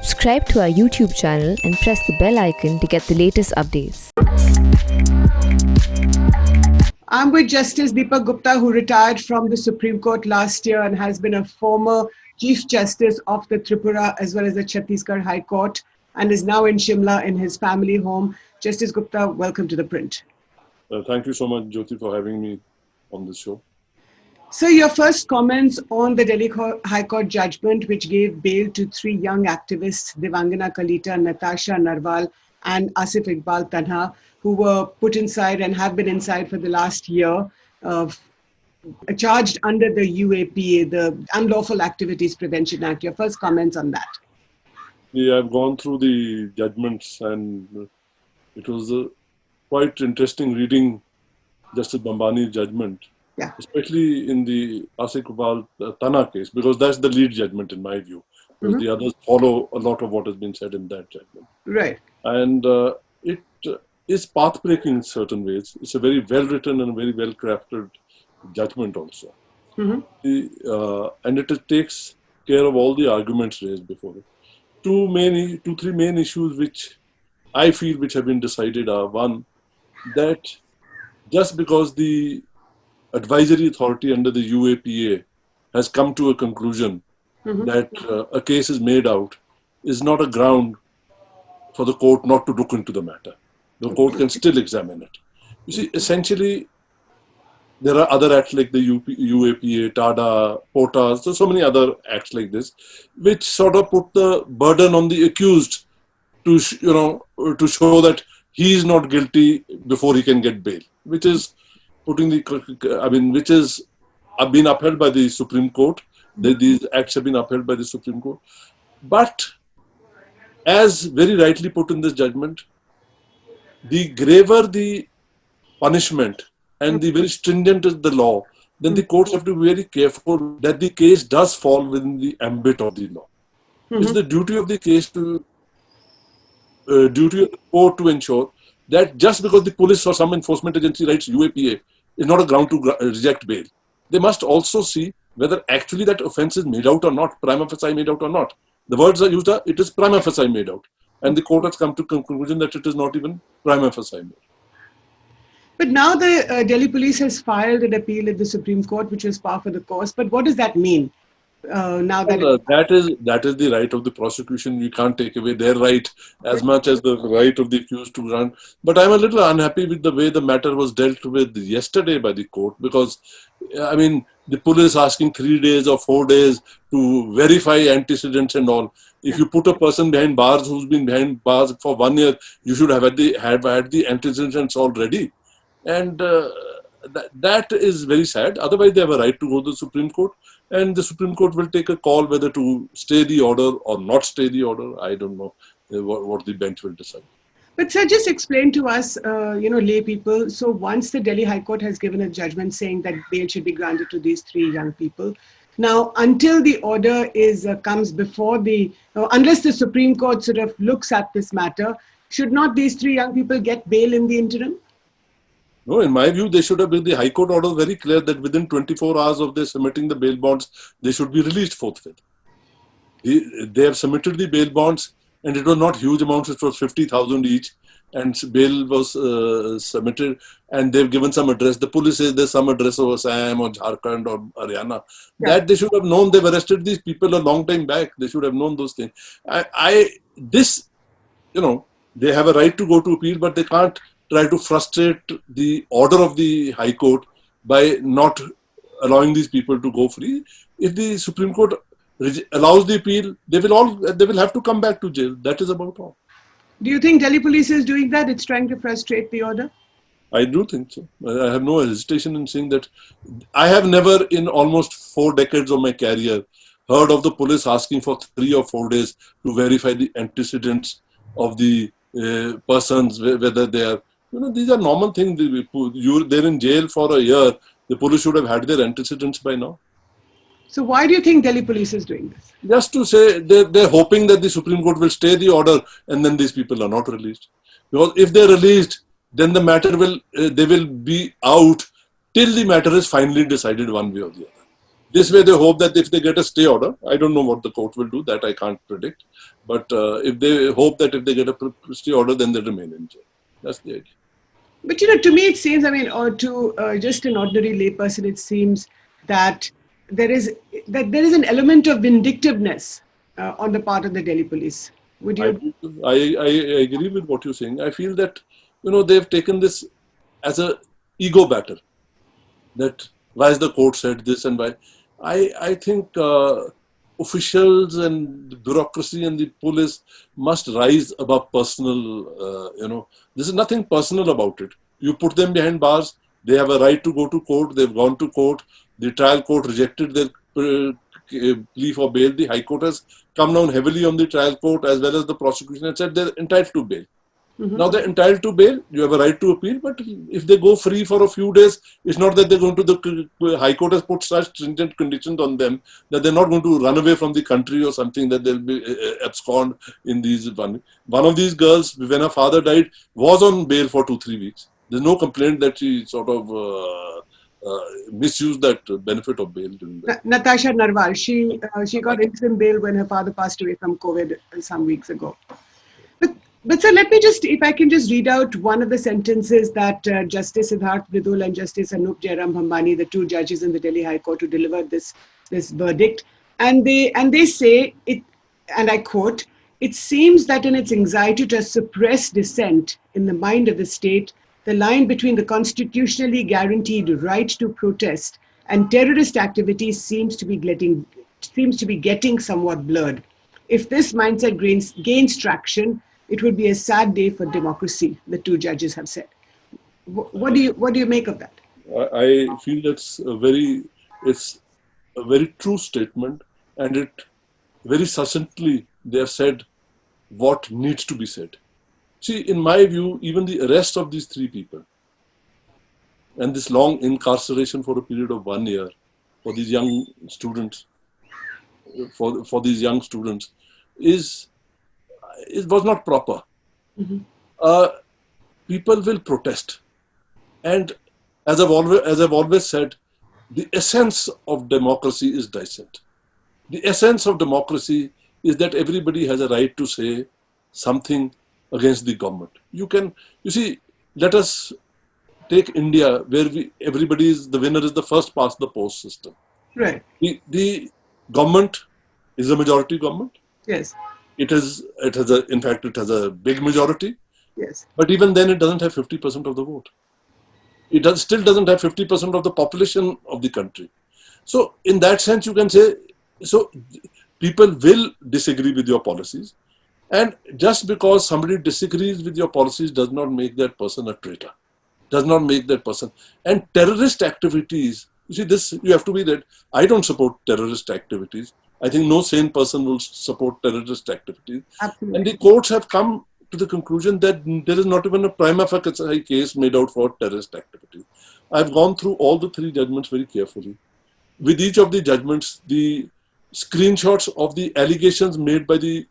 Subscribe to our YouTube channel and press the bell icon to get the latest updates. I'm with Justice Deepak Gupta, who retired from the Supreme Court last year and has been a former Chief Justice of the Tripura as well as the Chhattisgarh High Court and is now in Shimla in his family home. Justice Gupta, welcome to The Print. Thank you so much, Jyoti, for having me on this show. So your first comments on the Delhi High Court judgment, which gave bail to three young activists, Devangana Kalita, Natasha Narwal, and Asif Iqbal Tanha, who were put inside and have been inside for the last year, charged under the UAPA, the Unlawful Activities Prevention Act. Your first comments on that? Yeah, I've gone through the judgments and it was quite interesting reading Justice Bambani's judgment. Yeah. Especially in the Asif Iqbal Tanha case, because that's the lead judgment in my view. Because the others follow a lot of what has been said in that judgment. Right. And it is path-breaking in certain ways. It's a very well-written and very well-crafted judgment also. And it takes care of all the arguments raised before it. Three main issues which I feel which have been decided are, one, that just because the advisory authority under the UAPA has come to a conclusion that a case is made out is not a ground for the court not to look into the matter. The court can still examine it. You see, essentially, there are other acts like the UAPA, TADA, POTA, so many other acts like this, which sort of put the burden on the accused to show that he is not guilty before he can get bail, which is which is been upheld by the Supreme Court. These acts have been upheld by the Supreme Court. But as very rightly put in this judgment, the graver the punishment and the very stringent is the law, then the courts have to be very careful that the case does fall within the ambit of the law. It's the duty of the case to duty of the court to ensure that just because the police or some enforcement agency writes UAPA is not a ground to reject bail. They must also see whether actually that offence is made out or not, prima facie made out or not. The words are used, it is prima facie made out. And the court has come to conclusion that it is not even prima facie made. But now the Delhi police has filed an appeal at the Supreme Court, which is par for the course. But what does that mean? That is the right of the prosecution. We can't take away their right as much as the right of the accused to grant. But I'm a little unhappy with the way the matter was dealt with yesterday by the court, because, the police asking 3 days or 4 days to verify antecedents and all. If you put a person behind bars who's been behind bars for 1 year, you should have had the antecedents already. And that is very sad. Otherwise, they have a right to go to the Supreme Court. And the Supreme Court will take a call whether to stay the order or not stay the order. I don't know what the bench will decide. But sir, just explain to us, lay people. So once the Delhi High Court has given a judgment saying that bail should be granted to these three young people, now until the order comes before unless the Supreme Court sort of looks at this matter, should not these three young people get bail in the interim? No, in my view, they should have been the High Court order very clear that within 24 hours of their submitting the bail bonds, they should be released forthwith. They have submitted the bail bonds, and it was not huge amounts, it was 50,000 each, and bail was submitted, and they've given some address. The police says there's some address of Assam or Jharkhand or Haryana. Yeah. That they should have known. They've arrested these people a long time back. They should have known those things. They have a right to go to appeal, but they can't try to frustrate the order of the High Court by not allowing these people to go free. If the Supreme Court allows the appeal, they will have to come back to jail. That is about all. Do you think Delhi police is doing that? It's trying to frustrate the order? I do think so. I have no hesitation in saying that. I have never in almost 4 decades of my career heard of the police asking for 3 or 4 days to verify the antecedents of the persons, whether they are, these are normal things. They're in jail for a year. The police should have had their antecedents by now. So why do you think Delhi police is doing this? Just to say they're hoping that the Supreme Court will stay the order and then these people are not released. Because if they're released, then the matter they will be out till the matter is finally decided one way or the other. This way, they hope that if they get a stay order, I don't know what the court will do, that I can't predict. But if they hope that if they get a stay order, then they remain in jail. That's the idea. But to me it seems, I mean, or to just an ordinary layperson, it seems that there is an element of vindictiveness on the part of the Delhi police. Would you? I agree with what you're saying. I feel that they've taken this as a ego battle. That why has the court said this and why? I think officials and the bureaucracy and the police must rise above personal. This is nothing personal about it. You put them behind bars. They have a right to go to court. They've gone to court. The trial court rejected their plea for bail. The High Court has come down heavily on the trial court as well as the prosecution and said they're entitled to bail. Mm-hmm. Now they're entitled to bail. You have a right to appeal, but if they go free for a few days, it's not that they're going to the High Court has put such stringent conditions on them that they're not going to run away from the country or something, that they'll be abscond in these. One of these girls, when her father died, was on bail for 2-3 weeks. There's no complaint that she sort of misused that benefit of bail during that. Natasha Narwal, she got interim bail when her father passed away from COVID some weeks ago. But sir, let me if I can just read out one of the sentences that Justice Siddharth Bridul and Justice Anup Jairam Bhambani, the two judges in the Delhi High Court who delivered this verdict, and they say it, and I quote, "It seems that in its anxiety to suppress dissent in the mind of the state, the line between the constitutionally guaranteed right to protest and terrorist activities seems to be getting somewhat blurred. If this mindset gains traction, it would be a sad day for democracy," the two judges have said. What do you make of that? I feel it's a very true statement, and it very succinctly they have said what needs to be said. See, in my view, even the arrest of these 3 people and this long incarceration for a period of 1 year for these young students, for these young students, was not proper. Mm-hmm. People will protest, and as I've always said, the essence of democracy is dissent. The essence of democracy is that everybody has a right to say something against the government. You see, let us take India, where the winner is the first past the post system. Right. The government is a majority government. Yes. In fact, it has a big majority. Yes. But even then, it doesn't have 50% of the vote. It still doesn't have 50% of the population of the country. So, in that sense, you can say, so people will disagree with your policies. And just because somebody disagrees with your policies does not make that person a traitor. Does not make that person. And terrorist activities, you see, this, you have to be that. I don't support terrorist activities. I think no sane person will support terrorist activities. Absolutely. And the courts have come to the conclusion that there is not even a prima facie case made out for terrorist activities. I've gone through all the 3 judgments very carefully. With each of the judgments, the screenshots of the allegations made by the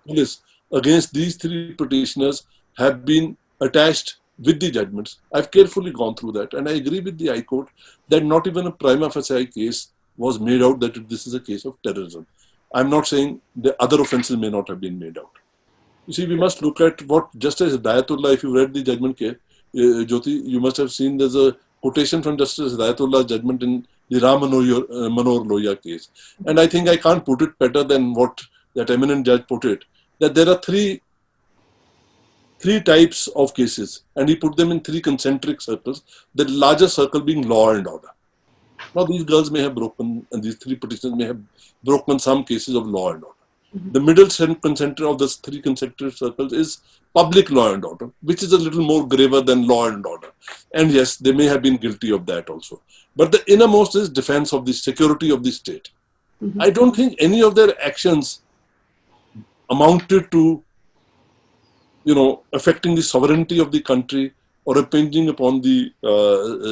police against these 3 petitioners have been attached with the judgments. I've carefully gone through that, and I agree with the High Court that not even a prima facie case was made out that this is a case of terrorism. I'm not saying the other offences may not have been made out. You see, we must look at what Justice Hidayatullah, if you read the judgment case, Jyoti, you must have seen there's a quotation from Justice Hidayatullah's judgment in the Ram Manohar Lohia case. And I think I can't put it better than what that eminent judge put it, that there are three types of cases, and he put them in 3 concentric circles, the larger circle being law and order. Now, these girls may have broken, and these 3 petitioners may have broken some cases of law and order. Mm-hmm. The middle concentric of the 3 concentric circles is public law and order, which is a little more graver than law and order. And yes, they may have been guilty of that also. But the innermost is defense of the security of the state. Mm-hmm. I don't think any of their actions amounted to, affecting the sovereignty of the country or impinging upon the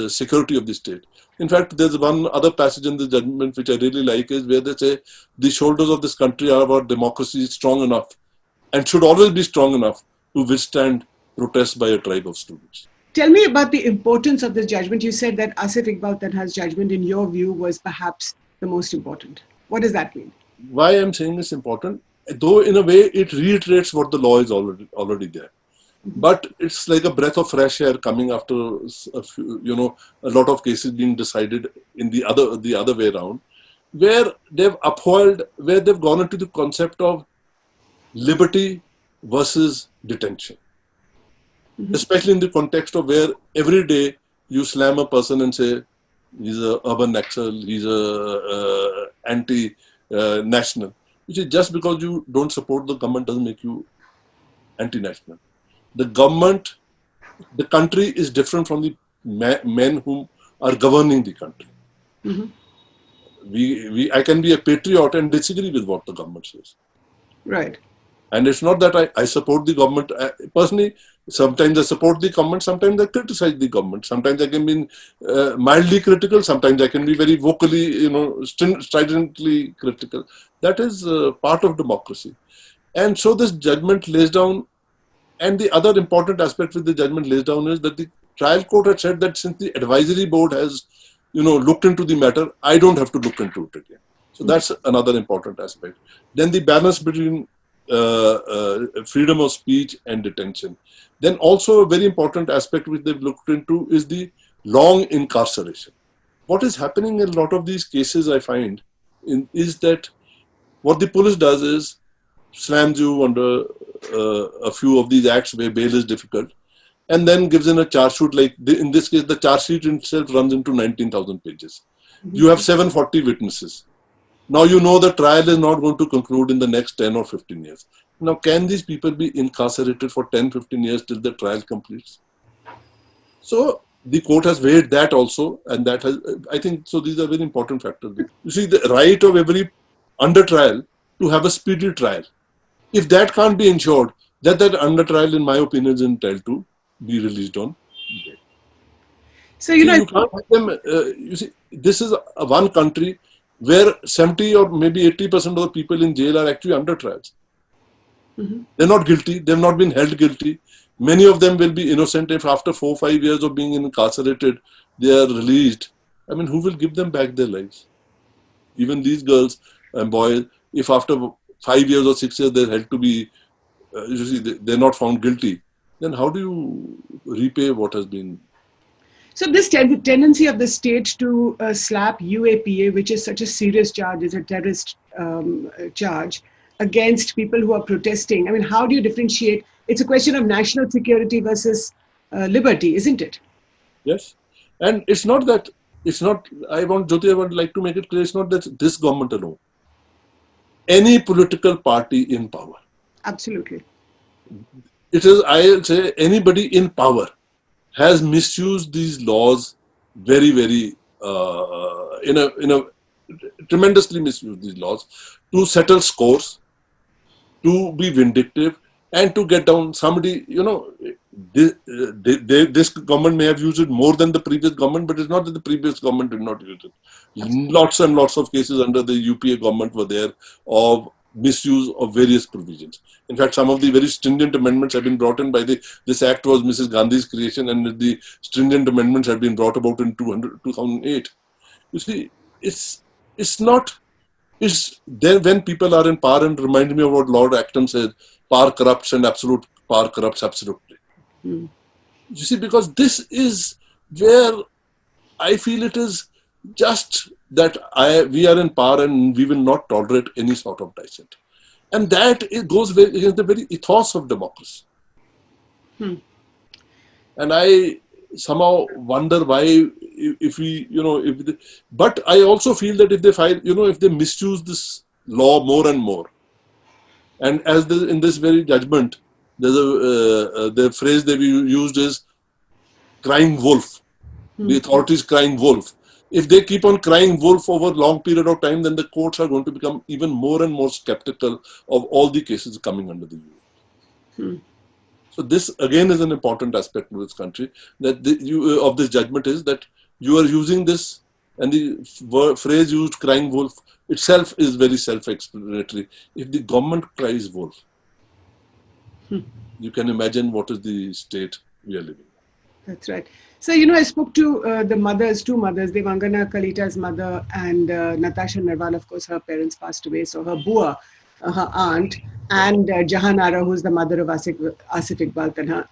security of the state. In fact, there's one other passage in the judgment which I really like, is where they say the shoulders of this country are our democracy strong enough and should always be strong enough to withstand protests by a tribe of students. Tell me about the importance of this judgment. You said that Asif Iqbal Tanha's judgment, in your view, was perhaps the most important? What does that mean? Why I'm saying it's important, though in a way it reiterates what the law is already there. But it's like a breath of fresh air coming after a few, a lot of cases being decided in the other way around, where where they've gone into the concept of liberty versus detention, especially in the context of where every day you slam a person and say he's a urban Naxal, he's a anti-national, which is just because you don't support the government doesn't make you anti-national. The country is different from the men who are governing the country. I can be a patriot and disagree with what the government says. Right. And it's not that I support the government. Personally, sometimes I support the government, sometimes I criticize the government. Sometimes I can be mildly critical, sometimes I can be very vocally, stridently critical. That is part of democracy. And so this judgment lays down, and the other important aspect which the judgment lays down is that the trial court had said that since the advisory board has, looked into the matter, I don't have to look into it again. So that's another important aspect. Then the balance between freedom of speech and detention. Then also a very important aspect which they've looked into is the long incarceration. What is happening in a lot of these cases, I find, is that what the police does is slams you under a few of these acts where bail is difficult, and then gives in a charge sheet. Like in this case, the charge sheet itself runs into 19,000 pages. You have 740 witnesses. Now you know the trial is not going to conclude in the next 10 or 15 years. Now, can these people be incarcerated for 10, 15 years till the trial completes? So the court has weighed that also, and that has, I think, so these are very important factors. You see, the right of every under trial to have a speedy trial. If that can't be ensured, that under trial, in my opinion, is entitled to be released on bail. So, you can't have them, you see, this is one country where 70 or maybe 80% of the people in jail are actually under trials. They're not guilty. They've not been held guilty. Many of them will be innocent if after 4 or 5 years of being incarcerated, they are released. I mean, who will give them back their lives? Even these girls and boys, if after 5 years or 6 years they're held to be, they're not found guilty, then how do you repay what has been? So this tendency of the state to slap UAPA, which is such a serious charge, is a terrorist charge against people who are protesting. I mean, how do you differentiate? It's a question of national security versus liberty, isn't it? Yes. And it's not, I would like to make it clear, it's not that this government alone. Any political party in power. Absolutely. It is, I'll say, anybody in power has misused these laws very, very, tremendously misused these laws to settle scores, to be vindictive, and to get down somebody, this government may have used it more than the previous government, but it's not that the previous government did not use it. Lots and lots of cases under the UPA government were there of misuse of various provisions. In fact, some of the very stringent amendments have been brought in by this act was Mrs. Gandhi's creation, and the stringent amendments had been brought about in 2008. You see, it's there when people are in power, and remind me of what Lord Acton said, power corrupts and absolute power corrupts absolutely. You see, because this is where I feel it is just that we are in power and we will not tolerate any sort of dissent. And that it goes against the very ethos of democracy. And I somehow wonder why, but I also feel that if they if they misuse this law more and more, and as in this very judgment, there's the phrase they used is crying wolf. The authorities crying wolf. If they keep on crying wolf over a long period of time, then the courts are going to become even more and more skeptical of all the cases coming under the union. So this again is an important aspect of this country, that of this judgment is that you are using this, and the phrase used, crying wolf, itself is very self-explanatory. If the government cries wolf, you can imagine what is the state we are living in. That's right. So, you know, I spoke to the mothers, two mothers, Devangana Kalita's mother and Natasha Narwal, of course, her parents passed away. So her bua, her aunt, and Jahan Ara, who's the mother of Asif Iqbal Tanha.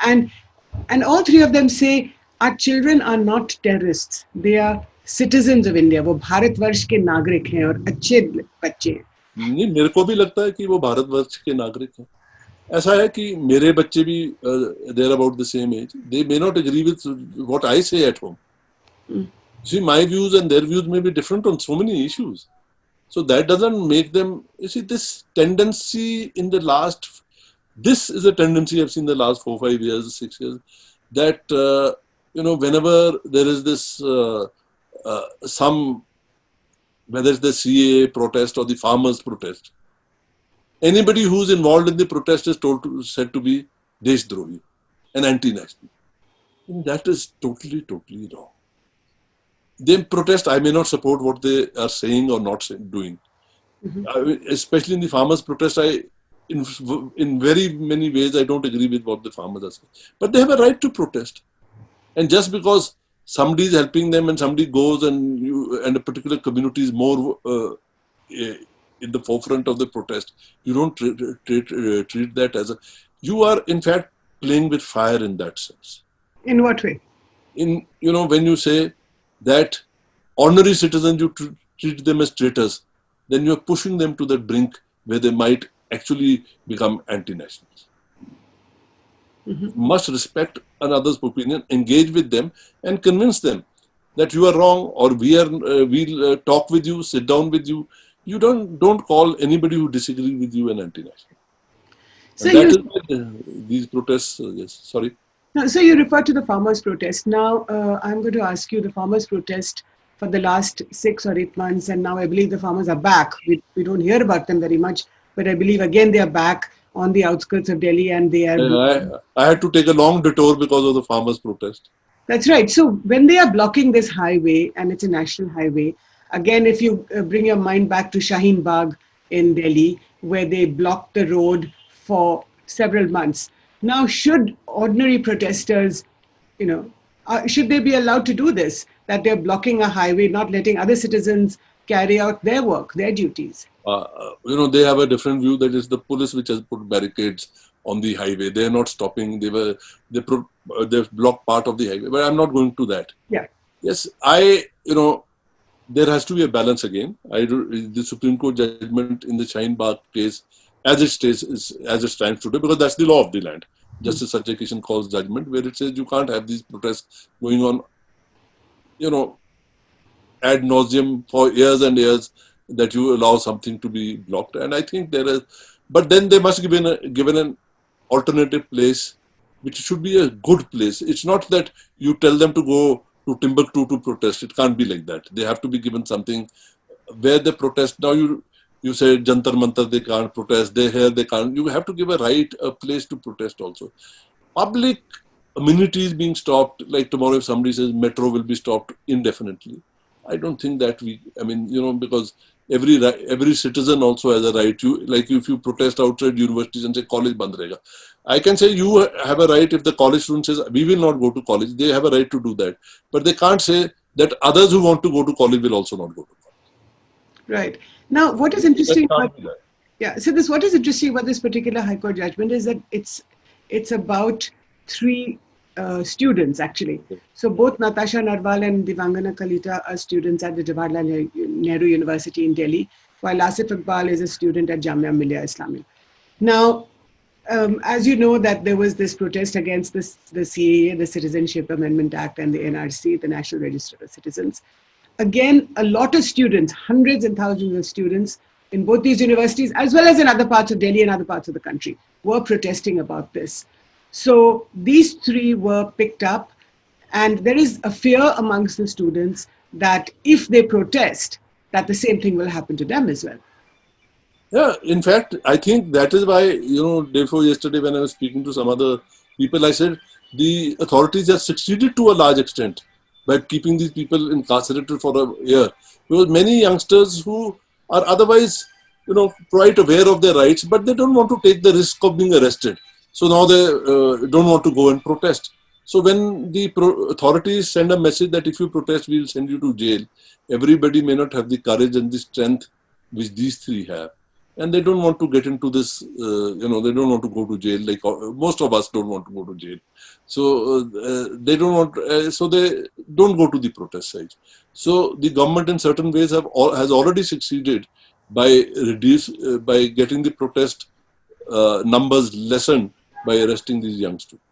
And all three of them say, our children are not terrorists. They are citizens of India. वो भारतवर्ष के नागरिक हैं और अच्छे बच्चे हैं. नहीं, मेरे को भी लगता है कि वो भारतवर्ष के नागरिक हैं. ऐसा है कि मेरे बच्चे भी they're about the same age, they may not agree with what I say at home. See, my views and their views may be different on so many issues. So that doesn't make them, you see, this tendency in the last, this is a tendency I've seen the last 4, 5 years, 6 years, that, you know, whenever there is this, some, whether it's the CAA protest or the farmers protest, anybody who's involved in the protest is said to be Deshdrohi and anti-national. And that is totally, totally wrong. They protest, I may not support what they are saying or not doing. Especially in the farmers protest, in very many ways, I don't agree with what the farmers are saying. But they have a right to protest. And just because somebody is helping them and somebody goes and a particular community is more in the forefront of the protest, you don't treat that as a... You are, in fact, playing with fire in that sense. In what way? In, you know, when you say that ordinary citizens, you treat them as traitors, then you're pushing them to that brink where they might actually become anti-nationals. Must respect another's opinion, engage with them and convince them that you are wrong, or we'll talk with you, sit down with you. You don't call anybody who disagree with you an anti-national. So that is why these protests, yes, sorry. So you refer to the farmers' protest. Now, I'm going to ask you the farmers' protest for the last 6 or 8 months, and now I believe the farmers are back. We don't hear about them very much, but I believe again they are back on the outskirts of Delhi, and they are... I had to take a long detour because of the farmers' protest. That's right. So when they are blocking this highway, and it's a national highway, again, if you bring your mind back to Shaheen Bagh in Delhi, where they blocked the road for several months. Now, should ordinary protesters, you know, should they be allowed to do this? That they're blocking a highway, not letting other citizens carry out their work, their duties? You know, they have a different view. That is the police which has put barricades on the highway. They are not stopping. They've blocked part of the highway. But I'm not going to that. Yeah. Yes, you know, there has to be a balance again. The Supreme Court judgment in the Shaheen Bagh case, as it stands today, because that's the law of the land. Justice Sanjay Kishan calls judgment, where it says you can't have these protests going on, you know, ad nauseum for years and years, that you allow something to be blocked. And I think but then they must given an alternative place, which should be a good place. It's not that you tell them to go to Timbuktu to protest. It can't be like that. They have to be given something where they protest. Now you say Jantar Mantar, they can't protest. They can't. You have to give a place to protest also. Public amenities being stopped, like tomorrow if somebody says metro will be stopped indefinitely, I don't think that because every citizen also has a right. Like if you protest outside universities and say college band rahega, I can say you have a right. If the college student says we will not go to college, they have a right to do that. But they can't say that others who want to go to college will also not go to college. Right. Now, what is interesting what is interesting about this particular High Court judgment is that it's about 3 students actually. So both Natasha Narwal and Devangana Kalita are students at the Jawaharlal Nehru University in Delhi, while Asif Iqbal is a student at Jamia Millia Islamia. Now, as you know, that there was this protest against the CAA, the Citizenship Amendment Act, and the NRC, the National Register of Citizens. Again, a lot of students, hundreds and thousands of students in both these universities, as well as in other parts of Delhi and other parts of the country, were protesting about this. So these 3 were picked up, and there is a fear amongst the students that if they protest, that the same thing will happen to them as well. Yeah, in fact, I think that is why, day before yesterday when I was speaking to some other people, I said the authorities have succeeded to a large extent by keeping these people incarcerated for a year. Because many youngsters who are otherwise, quite aware of their rights, but they don't want to take the risk of being arrested. So now they don't want to go and protest. So when the authorities send a message that if you protest, we will send you to jail, everybody may not have the courage and the strength which these three have. And they don't want to get into this, they don't want to go to jail. Like most of us don't want to go to jail. So they don't want, so they don't go to the protest side. So the government in certain ways has already succeeded by getting the protest numbers lessened by arresting these young students.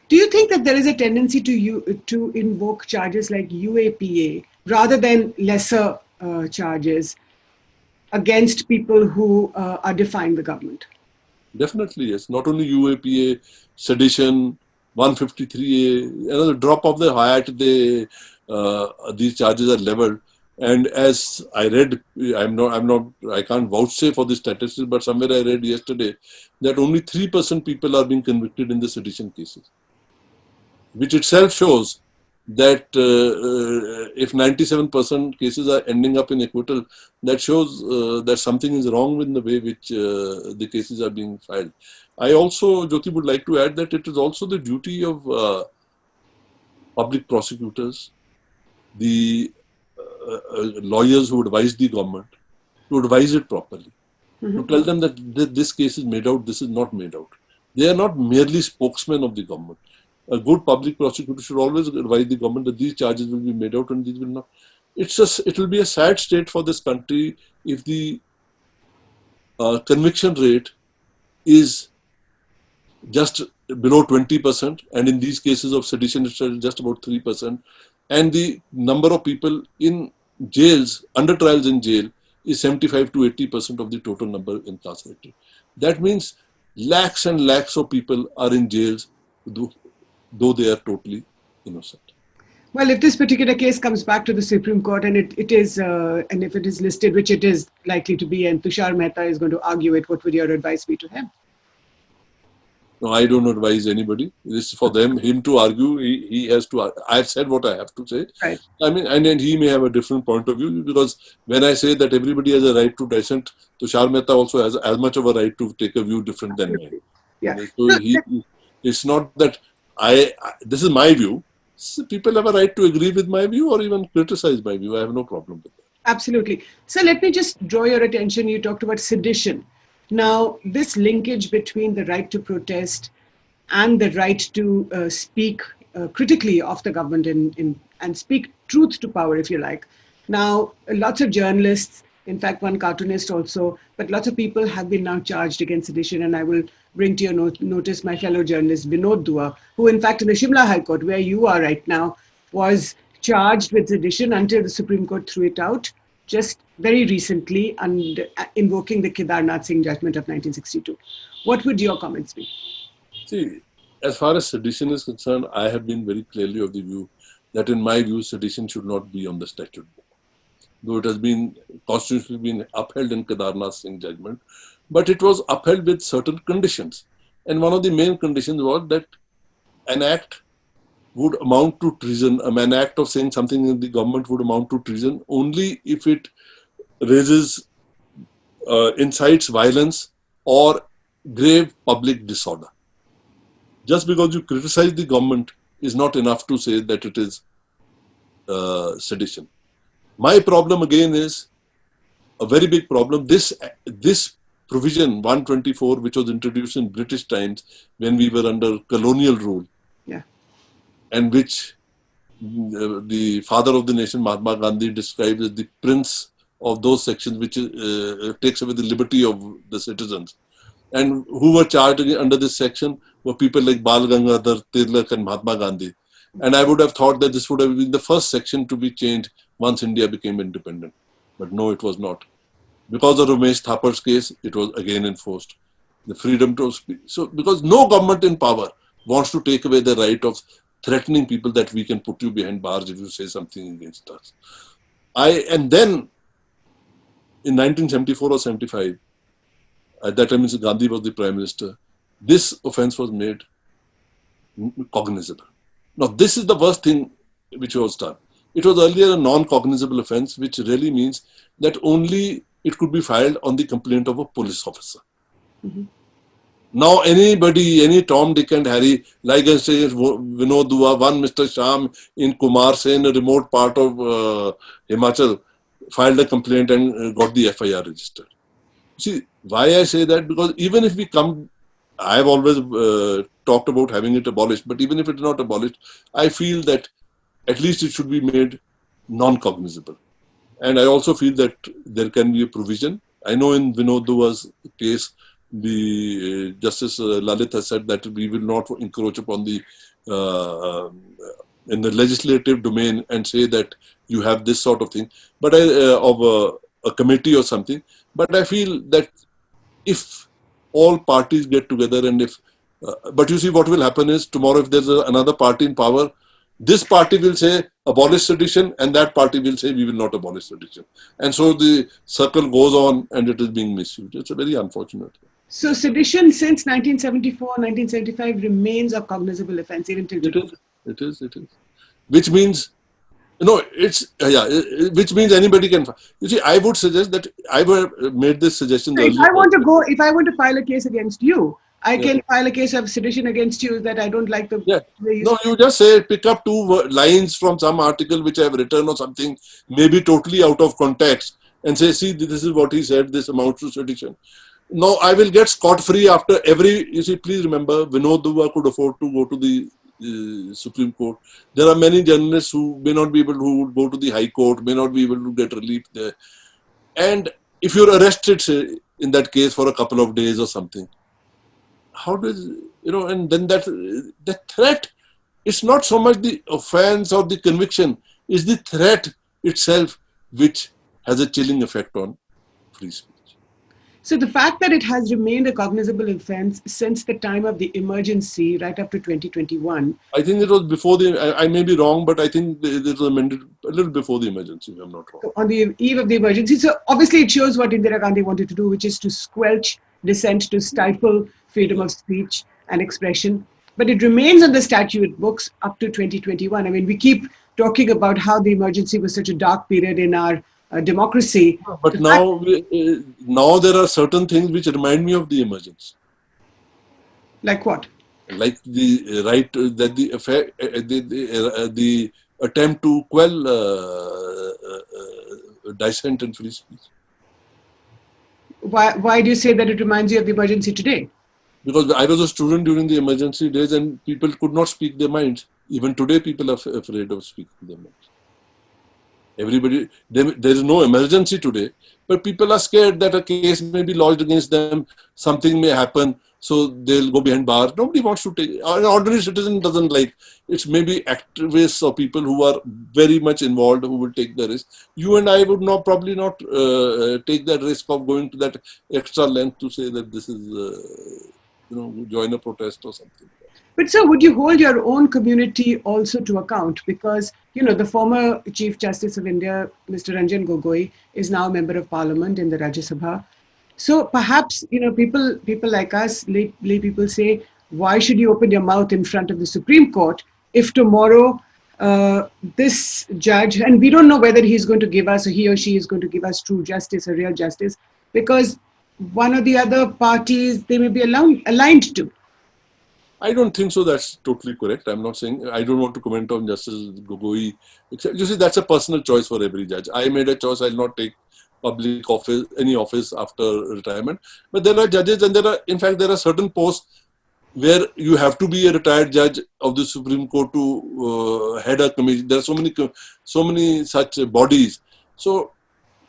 Do you think that there is a tendency to invoke charges like UAPA rather than lesser charges against people who are defying the government? Definitely, yes. Not only UAPA, sedition, 153A, another drop of the hat, these charges are leveled. And as I read, I can't vouchsafe for the statistics, but somewhere I read yesterday that only 3% people are being convicted in the sedition cases, which itself shows that if 97% cases are ending up in acquittal, that shows that something is wrong with the way which the cases are being filed. I also, Jyoti, would like to add that it is also the duty of public prosecutors, the lawyers who advise the government, to advise it properly, to tell them that this case is made out, this is not made out. They are not merely spokesmen of the government. A good public prosecutor should always advise the government that these charges will be made out and these will not. It will be a sad state for this country if the conviction rate is just below 20%, and in these cases of sedition, it's just about 3%, and the number of people in jails, under trials in jail, is 75 to 80% of the total number incarcerated. That means lakhs and lakhs of people are in jails, though they are totally innocent. Well, if this particular case comes back to the Supreme Court and it is, and if it is listed, which it is likely to be, and Tushar Mehta is going to argue it, what would your advice be to him? No, I don't advise anybody. This is for him to argue. He has to. I've said what I have to say. Right. I mean, and he may have a different point of view, because when I say that everybody has a right to dissent, Tushar Mehta also has as much of a right to take a view different than mine. Yeah. So it's not that this is my view. So people have a right to agree with my view or even criticize my view. I have no problem with that. Absolutely. So let me just draw your attention. You talked about sedition. Now, this linkage between the right to protest and the right to speak critically of the government and speak truth to power, if you like. Now, lots of journalists, in fact, one cartoonist also, but lots of people have been now charged against sedition. And I will bring to your notice my fellow journalist, Vinod Dua, who in fact in the Shimla High Court, where you are right now, was charged with sedition until the Supreme Court threw it out just very recently, and invoking the Kedarnath Singh judgment of 1962. What would your comments be? See, as far as sedition is concerned, I have been very clearly of the view that in my view, sedition should not be on the statute book. Though it has been constitutionally been upheld in Kedarnath Singh judgment, but it was upheld with certain conditions. And one of the main conditions was that an act would amount to treason. An act of saying something in the government would amount to treason only if it raises, incites violence or grave public disorder. Just because you criticize the government is not enough to say that it is sedition. My problem again is a very big problem. This provision 124, which was introduced in British times when we were under colonial rule, and which the father of the nation, Mahatma Gandhi, described as the prince of those sections which takes away the liberty of the citizens. And who were charged under this section were people like Bal Gangadhar Tilak and Mahatma Gandhi. And I would have thought that this would have been the first section to be changed once India became independent. But no, it was not. Because of Ramesh Thapar's case, it was again enforced. The freedom to speak. So, because no government in power wants to take away the right of threatening people that we can put you behind bars if you say something against us. And then in 1974 or 75, at that time Gandhi was the Prime Minister, this offence was made cognizable. Now, this is the worst thing which was done. It was earlier a non-cognizable offence, which really means that only it could be filed on the complaint of a police officer. Mm-hmm. Now anybody, any Tom, Dick and Harry, like I say, Vinod Dua, one Mr. Sham in Kumar Sen, a remote part of Himachal, filed a complaint and got the FIR registered. See, why I say that? Because even if we come, I've always talked about having it abolished, but even if it's not abolished, I feel that at least it should be made non-cognizable. And I also feel that there can be a provision. I know in Vinod Dua's case, the Justice Lalit has said that we will not encroach upon the in the legislative domain and say that you have this sort of thing, but of a committee or something. But I feel that if all parties get together and if, but you see what will happen is tomorrow if there's another party in power, this party will say abolish sedition and that party will say we will not abolish sedition. And so the circle goes on and it is being misused. It's a very unfortunate. So sedition since 1974, 1975 remains a cognizable offence even till today. It is. Which means, which means anybody can. You see, I would suggest that I would made this suggestion. So if I want to file a case against you, I can file a case of sedition against you that I don't like the way you. No, you just say pick up two lines from some article which I have written or something, maybe totally out of context, and say, see, this is what he said. This amounts to sedition. No, I will get scot-free after every. You see, please remember, Vinod Dua could afford to go to the Supreme Court. There are many journalists who may not be able to, who would go to the High Court, may not be able to get relief there. And if you're arrested, say, in that case for a couple of days or something, how does, and then that threat, it's not so much the offense or the conviction, it's the threat itself which has a chilling effect on free speech. So the fact that it has remained a cognizable offence since the time of the emergency, right up to 2021. I think it was before I may be wrong, but I think it was amended a little before the emergency, if I'm not wrong. So on the eve of the emergency. So obviously it shows what Indira Gandhi wanted to do, which is to squelch dissent, to stifle freedom of speech and expression. But it remains on the statute books up to 2021. I mean, we keep talking about how the emergency was such a dark period in our democracy. But now there are certain things which remind me of the emergency. Like what? Like the right that the attempt to quell dissent and free speech. Why do you say that it reminds you of the emergency today? Because I was a student during the emergency days and people could not speak their minds. Even today, people are afraid of speaking their minds. Everybody, there is no emergency today, but people are scared that a case may be lodged against them, something may happen, so they'll go behind bars. Nobody wants to take, an ordinary citizen doesn't like, it's maybe activists or people who are very much involved who will take the risk. You and I would probably not take that risk of going to that extra length to say that this is, join a protest or something. But sir, would you hold your own community also to account? Because, the former Chief Justice of India, Mr. Ranjan Gogoi, is now a member of parliament in the Rajya Sabha. So perhaps, people like us, lay people say, why should you open your mouth in front of the Supreme Court if tomorrow this judge, and we don't know whether he's going to give us, or he or she is going to give us true justice or real justice, because one or the other parties they may be aligned to. I don't think so. That's totally correct. I'm not saying, I don't want to comment on Justice Gogoi. You see, that's a personal choice for every judge. I made a choice. I'll not take public office, any office after retirement. But there are judges and there are certain posts where you have to be a retired judge of the Supreme Court to head a committee. There are so many such bodies. So,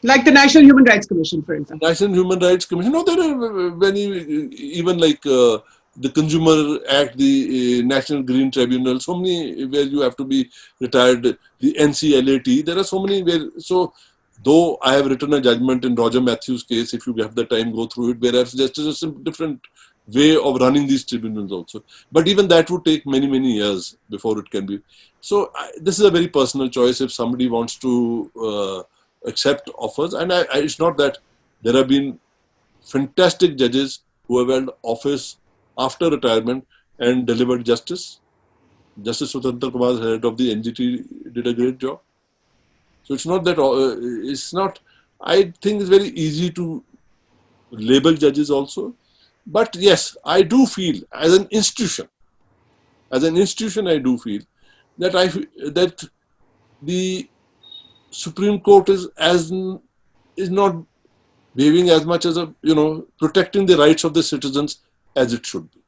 like the National Human Rights Commission, for example. National Human Rights Commission. No, there are many, even like the Consumer Act, the National Green Tribunal, so many where you have to be retired, the NCLAT, there are so many where, so though I have written a judgment in Roger Matthews' case, if you have the time, go through it, where I've suggested a different way of running these tribunals also. But even that would take many, many years before it can be. So this is a very personal choice if somebody wants to accept offers. And it's not that there have been fantastic judges who have held office after retirement and delivered justice. Justice Swatantra Kumar, head of the NGT, did a great job. So it's not that, I think it's very easy to label judges also, But yes, I do feel as an institution, I do feel that that the Supreme Court is not behaving as much as protecting the rights of the citizens as it should be.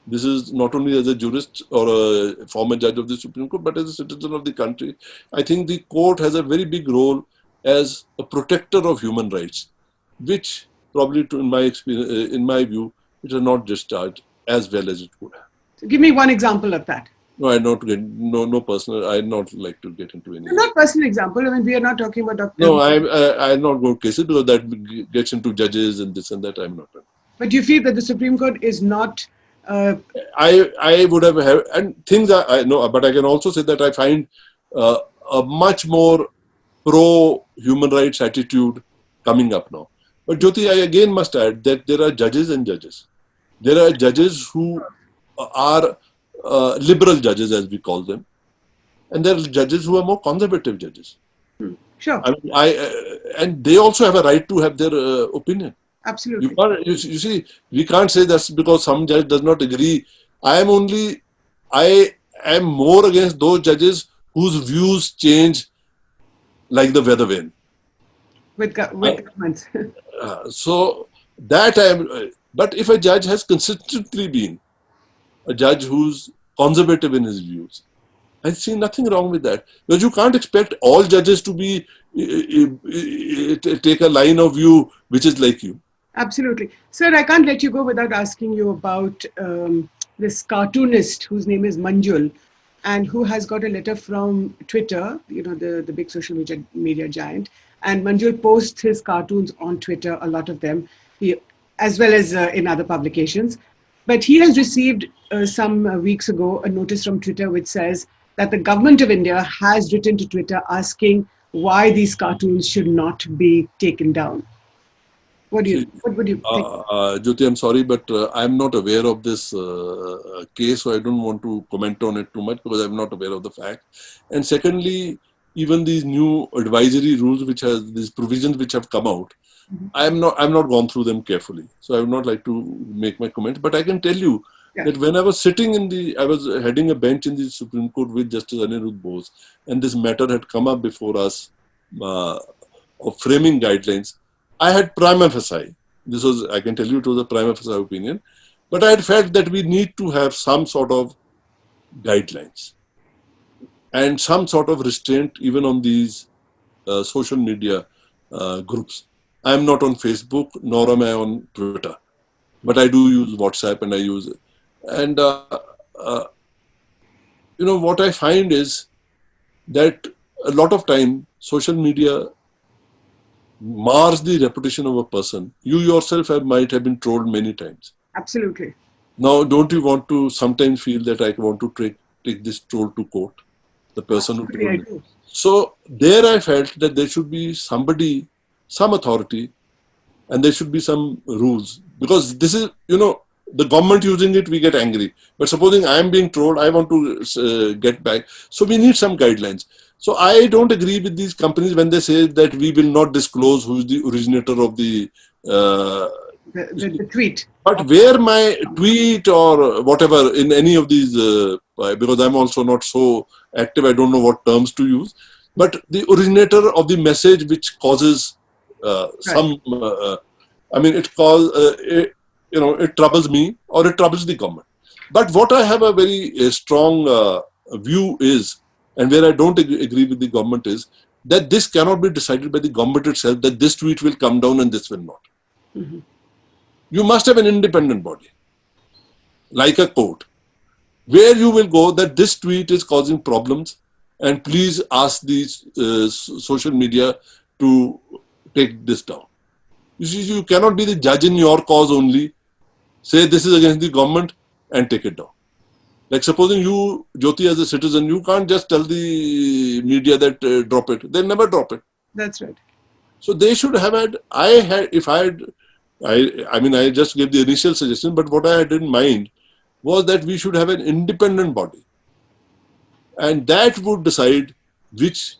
This is not only as a jurist or a former judge of the Supreme Court, but as a citizen of the country. I think the court has a very big role as a protector of human rights, which probably, in my experience, in my view, it has not discharged as well as it could have. So give me one example of that. No, I not get no personal. I'd not like to get into any. Not personal example. I mean, we are not talking about Dr. No, I'm not going to cases because that gets into judges and this and that. I'm not. But you feel that the Supreme Court is not. I would have and things I know, but I can also say that I find a much more pro human rights attitude coming up now. But Jyoti, I again must add that there are judges and judges. There are judges who are liberal judges, as we call them, and there are judges who are more conservative judges. Sure. I mean, and they also have a right to have their opinion. Absolutely. You see, we can't say that's because some judge does not agree. I am more against those judges whose views change like the weather vane. With governments. So that but if a judge has consistently been a judge who's conservative in his views, I see nothing wrong with that. Because you can't expect all judges to be take a line of view which is like you. Absolutely. Sir, I can't let you go without asking you about this cartoonist whose name is Manjul and who has got a letter from Twitter, the big social media giant. And Manjul posts his cartoons on Twitter, a lot of them, as well as in other publications. But he has received some weeks ago a notice from Twitter which says that the government of India has written to Twitter asking why these cartoons should not be taken down. What would you think? Jyoti, I'm sorry, but I'm not aware of this case, so I don't want to comment on it too much because I'm not aware of the fact. And secondly, even these new advisory rules, these provisions which have come out, I'm not gone through them carefully, so I would not like to make my comment. But I can tell you that when I was sitting I was heading a bench in the Supreme Court with Justice Anirudh Bose, and this matter had come up before us of framing guidelines. I had prima facie. I can tell you, it was a prima facie opinion, but I had felt that we need to have some sort of guidelines and some sort of restraint even on these social media groups. I am not on Facebook, nor am I on Twitter, but I do use WhatsApp and I use it. And what I find is that a lot of time social media mars the reputation of a person. You yourself might have been trolled many times. Absolutely. Now, don't you want to sometimes feel that I want to take this troll to court? The person who trolled me. So there I felt that there should be somebody, some authority, and there should be some rules. Because this is, the government using it, we get angry. But supposing I am being trolled, I want to get back. So we need some guidelines. So I don't agree with these companies when they say that we will not disclose who is the originator of the tweet. But where my tweet or whatever in any of these, because I'm also not so active, I don't know what terms to use. But the originator of the message which causes some, it troubles me or it troubles the government. But what I have a very strong view is, and where I don't agree with the government is, that this cannot be decided by the government itself, that this tweet will come down and this will not. Mm-hmm. You must have an independent body, like a court, where you will go that this tweet is causing problems and please ask these social media to take this down. You see, you cannot be the judge in your cause only, say this is against the government and take it down. Like supposing you, Jyoti, as a citizen, you can't just tell the media that drop it. They'll never drop it. That's right. So they should have had, I just gave the initial suggestion, but what I had in mind was that we should have an independent body. And that would decide which,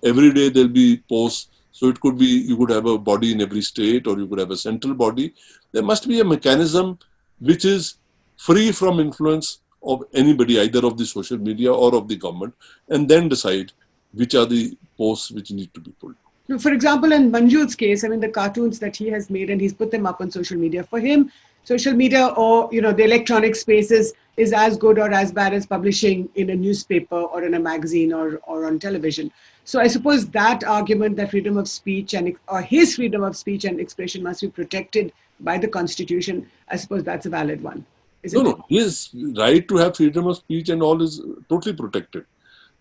every day there'll be posts So it could be, you could have a body in every state, or you could have a central body. There must be a mechanism which is free from influence of anybody, either of the social media or of the government, and then decide which are the posts which need to be pulled. For example, in Manjul's case, I mean, the cartoons that he has made and he's put them up on social media. For him, social media or, the electronic spaces is as good or as bad as publishing in a newspaper or in a magazine or on television. So I suppose that argument that freedom of speech or his freedom of speech and expression must be protected by the Constitution, I suppose that's a valid one. No, his right to have freedom of speech and all is totally protected.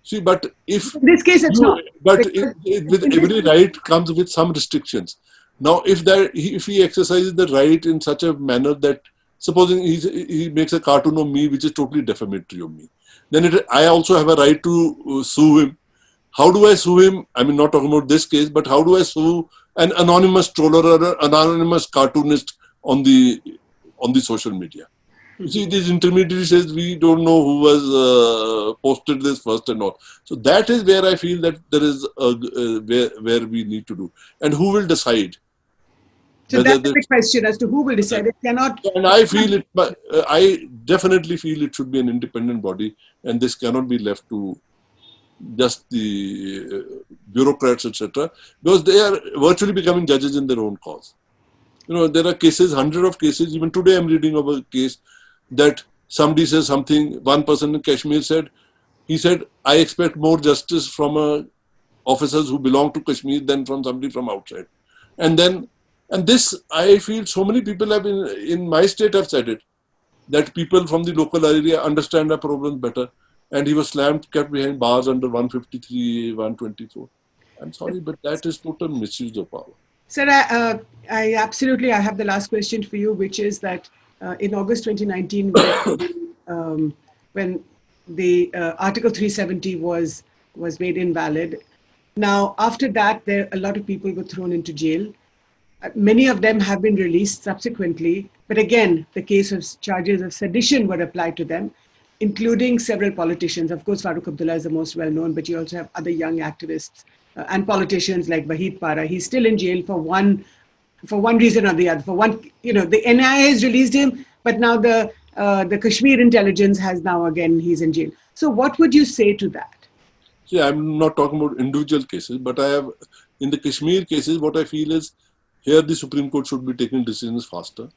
See, but if... In this case, it's not. But with every right comes with some restrictions. Now, if he exercises the right in such a manner that, supposing he makes a cartoon of me which is totally defamatory of me, then I also have a right to sue him. How do I sue him? I mean, not talking about this case, but how do I sue an anonymous troller or an anonymous cartoonist on the social media? You see, these intermediaries says we don't know who was posted this first and all. So that is where I feel that there is where we need to do. And who will decide? So that's the big question as to who will decide. It cannot. And I feel it. I definitely feel it should be an independent body, and this cannot be left to just the bureaucrats, etc. Because they are virtually becoming judges in their own cause. There are cases, hundreds of cases. Even today, I'm reading of a case that somebody says something. One person in Kashmir said, I expect more justice from officers who belong to Kashmir than from somebody from outside. And this, I feel so many people have in my state have said it, that people from the local area understand our problems better. And he was kept behind bars under 153, 124. I'm sorry, but that is total misuse of power. Sir, I have the last question for you, which is that in August 2019, when the Article 370 was made invalid, now after that, a lot of people were thrown into jail. Many of them have been released subsequently, but again, the case of charges of sedition were applied to them, including several politicians. Of course, Farooq Abdullah is the most well-known, but you also have other young activists and politicians like Wahid Para. He's still in jail for one reason or the other. The NIA has released him, but now the Kashmir intelligence has he's in jail. So what would you say to that? See, I'm not talking about individual cases, but in the Kashmir cases, what I feel is here the Supreme Court should be taking decisions faster.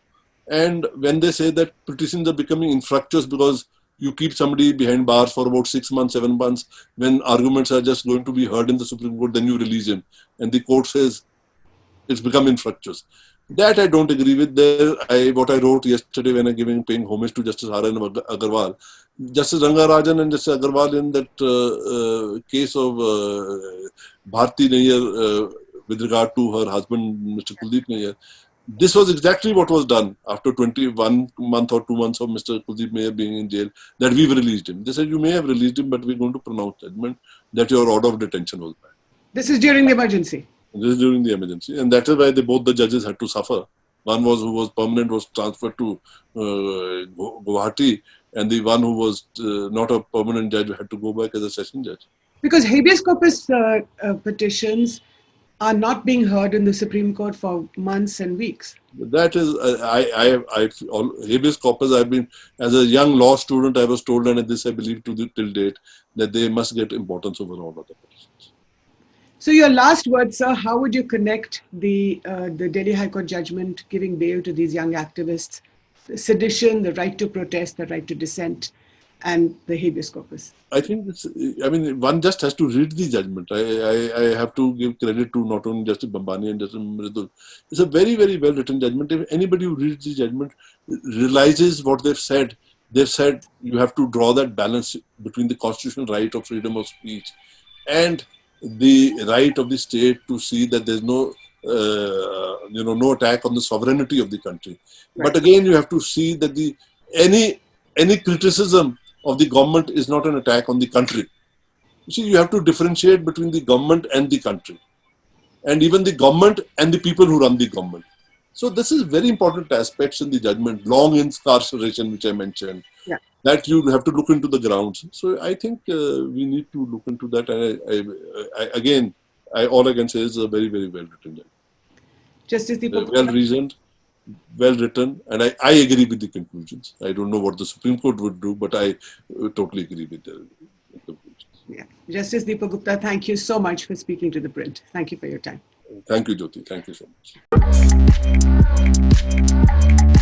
And when they say that petitions are becoming infructuous because you keep somebody behind bars for about 6 months, 7 months, when arguments are just going to be heard in the Supreme Court, then you release him. And the court says it's become infructuous. That I don't agree with. What I wrote yesterday when I'm paying homage to Justice R.N. Agarwal, Justice Rangarajan and Justice Agarwal in that case of Bharti Nayyar with regard to her husband, Mr. Kuldeep Nayyar, this was exactly what was done after 21 month or 2 months of Mr. Kuldeep Nayyar being in jail, that we've released him. They said, you may have released him, but we're going to pronounce judgment that your order of detention was bad. This is during the emergency. This is during the emergency. And that is why both the judges had to suffer. One who was permanent was transferred to Guwahati, and the one who was not a permanent judge had to go back as a session judge. Because habeas corpus petitions are not being heard in the Supreme Court for months and weeks. That is, habeas corpus, I've been, as a young law student, I was told, and this I believe till date, that they must get importance over all other petitions. So your last word, sir, how would you connect the Delhi High Court judgment giving bail to these young activists, the sedition, the right to protest, the right to dissent, and the habeas corpus? I think one just has to read the judgment. I have to give credit to not only Justice Bambani and Justice Mridul. It's a very, very well written judgment. If anybody who reads the judgment realizes what they've said you have to draw that balance between the constitutional right of freedom of speech and the right of the state to see that there's no attack on the sovereignty of the country. Right. But again, you have to see that any criticism of the government is not an attack on the country. You see, you have to differentiate between the government and the country, and even the government and the people who run the government. So this is very important aspects in the judgment. Long incarceration, which I mentioned, that you have to look into the grounds. So I think we need to look into that. And again, all I can say is a very, very well written judgment. Justice Deepak Well Gupta. reasoned, well written, and I agree with the conclusions. I don't know what the Supreme Court would do, but I totally agree with the conclusions. Yeah. Justice Deepak Gupta, thank you so much for speaking to The Print. Thank you for your time. Thank you, Jyoti. Thank you so much.